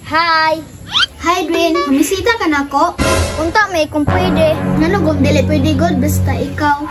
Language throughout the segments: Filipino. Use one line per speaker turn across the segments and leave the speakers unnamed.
Hi!
Hi, Dwayne. Bumisita ka na ako?
Unta may kung pwede.
Nanugog, dili pwede god, basta ikaw.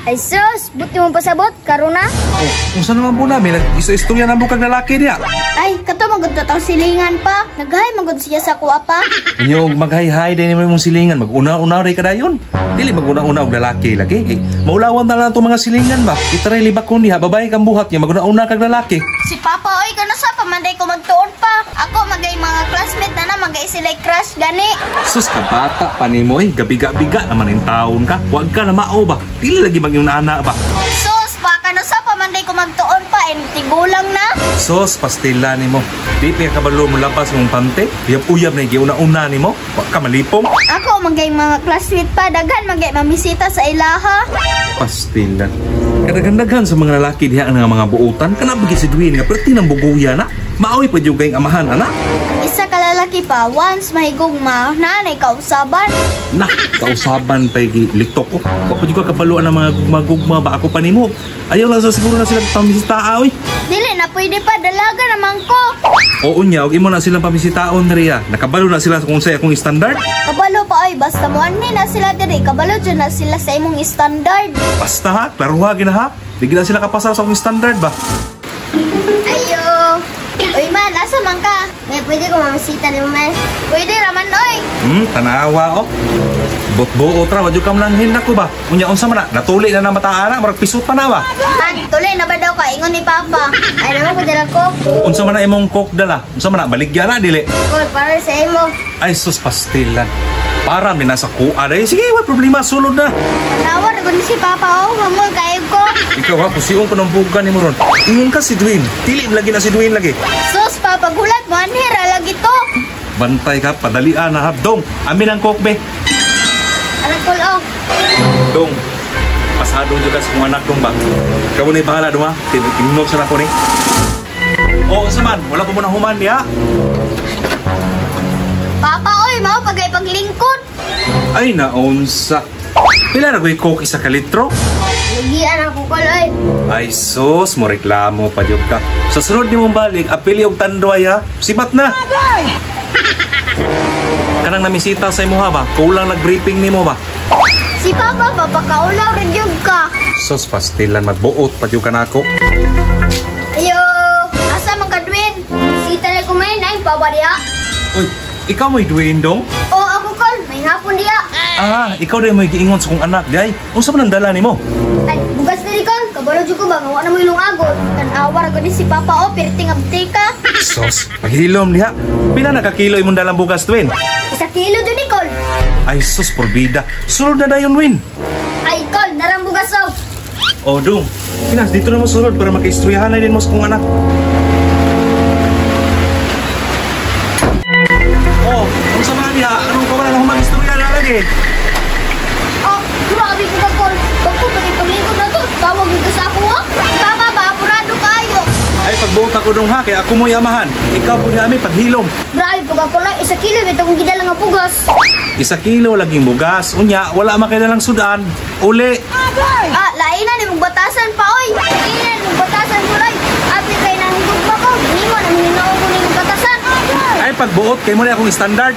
Ay sus, buti mo pasabot, karuna.
Oh, kung saan naman po namin, isa-istorya na mo kag lalaki niya.
Ay, kato magod tataw silingan pa. Naghay magod siya sa kuwa pa.
Inyo, maghay-hay din naman mong silingan, mag-una-una rin ka na yun. Dili mag-una-una og lalaki lagi. Eh, maulawan na lang itong mga silingan ba? Itaray libak ko niya, babae kang buhat niya, mag-una-una kag lalaki.
Si Papa, oy, kano sa pamanday ko magtuon pa. Ako, magay mga classmate na magay sila crush, gani.
Sus, kabata pa ni mo eh, gabiga-biga naman yung taon ka. Huwag ka na mao ba? Dili lagi mag yung nana ba?
Sus, pa, kano sa pamanday ko magtuon pa, tigulang na.
Sos, pastila ni mo. Di pa kabalo mo lapas mong pante. Uyab-uyab na una-una ni mo. Huwag ka malipong.
Ako, magay mga classmate pa, daghan magay mamisita sa ilaha.
Pastila. Kadaghan-daghan sa mga lalaki diha ang mga buutan. Kanabagi si Dwayne nga perti ng buguya na. Maoy pa yung kayong amahan, anak.
Isa ka lalaki pa, once mahigugma, nanay kausaban.
Nah, kausaban pa yung liktok ko. Kapag yung kapaluan ng mga gugma-gugma ba ako pa ni mo. Ayaw lang sa siguro na sila pamisita, oy.
Dili na pwede pa, dalaga naman ko.
Oo niya, huwag mo na silang pamisitaon, Ria. Nakabalo na sila kung sa'yo akong standard.
Kabalo pa ay, basta mo na sila diri, kabalo dyan na sila sa imong standard.
Basta ha, klaruha gina ha. Di gina sila kapasal sa akong standard ba?
Ayo. Uy man, asa man ka? May pwede ko mamisita ni man. Pwede raman, oy.
Tanawa oh. Bot-buot ra, wadyo ka mananghin na ko ba? Unya, unsa man na? Natuli na na mataana, marag pisot pa na ba?
Man, tuloy na ba daw ka? Ingon ni Papa. Ay naman ko dala ko.
Unsa man na imong coke dala? Unsa man na? Baligya na, dili?
Kol, para sa imo.
Ay, sus, pastilan. Para, may nasa kuha na. Sige, wala problema, sulod na.
Nawar ko ni si Papa, oh. Mamul kayo ko.
Ikaw ha, pusiong ko ng bugan ni mo ron. Ingon ka si Dwayne. Tili lagi na si Dwayne lagi.
Sus, Papa, gulat mo. Anhira lagi to.
Bantay ka, padalian na ha. Dong, amin ang coke, be.
Anak ko, oh.
Dong, pasado juga sa mga anak dong ba? Ikaw na bahala dong ha. Tinunod sa ako ni. Oo, saman. Wala po mo na human niya.
Papa, oy, mau pagay paglingkod.
Ay, naunsa. Pila na ko'y coke isa ka litro?
Lagian ako, Kol, oy.
Ay, sus, mo reklamo pa yun ka. Sa sunod ni mong balik, apili yung tandoy ha. Sibat na. Kanang namisita sa imo ha ba? Kulang nag-briefing ni mo ba?
Si Papa, papakaulaw rin yung ka.
Sus, pastilan, magbuot pa yun ka na ako.
Ayo, asa man ka, Dwayne? Sita na kumain, ay, pabariya.
Uy, ikaw mo'y Dwayne dong?
O, ako, Kol, may hapon diya.
Ah, ikaw din mo'y giingon sa kong anak, di ay. Unsa man ang dala ni mo?
Ay, bugas na rin, Kol. Kabalo dyan ko ba? Ngawa na mo ilong agod. Tanawar ko ni si Papa, o, pirting abtika.
Sus, paghilom diha. Pila nakakilo imong dalang bugas, Dwayne?
1 kilo dyan ni Kol.
Ay, sus, porbida. Sulod na dayon, Win.
Ay, Kol, darang bugas, o.
O, Dong. Pinas, dito na mo sulod para makaistoryahan na din mo sa kong anak. Oh, ang sama niya. Anong pa na mag-istorya na lagi?
Oh, grabe ko ka, Kol. Bago pag-ipaglikod na to, tawag dito sa ako, ha? Papa ba, apurado kayo.
Ay, pagbuot ako dong ha, kaya ako mo yamahan. Ikaw po niya paghilom.
Grabe po ka, Kol. 1 kilo, ito kong gidala nga bugas.
1 kilo laging bugas. Unya, wala makailalang sudan. Uli.
Ah, lainan ni batasan pa, oy. Lainan ni batasan mo, oy. Abi kay nang higog pa ko. Hindi mo nang hinaw ko ni batasan.
Ay, pagbuot, kayo mo na akong standard.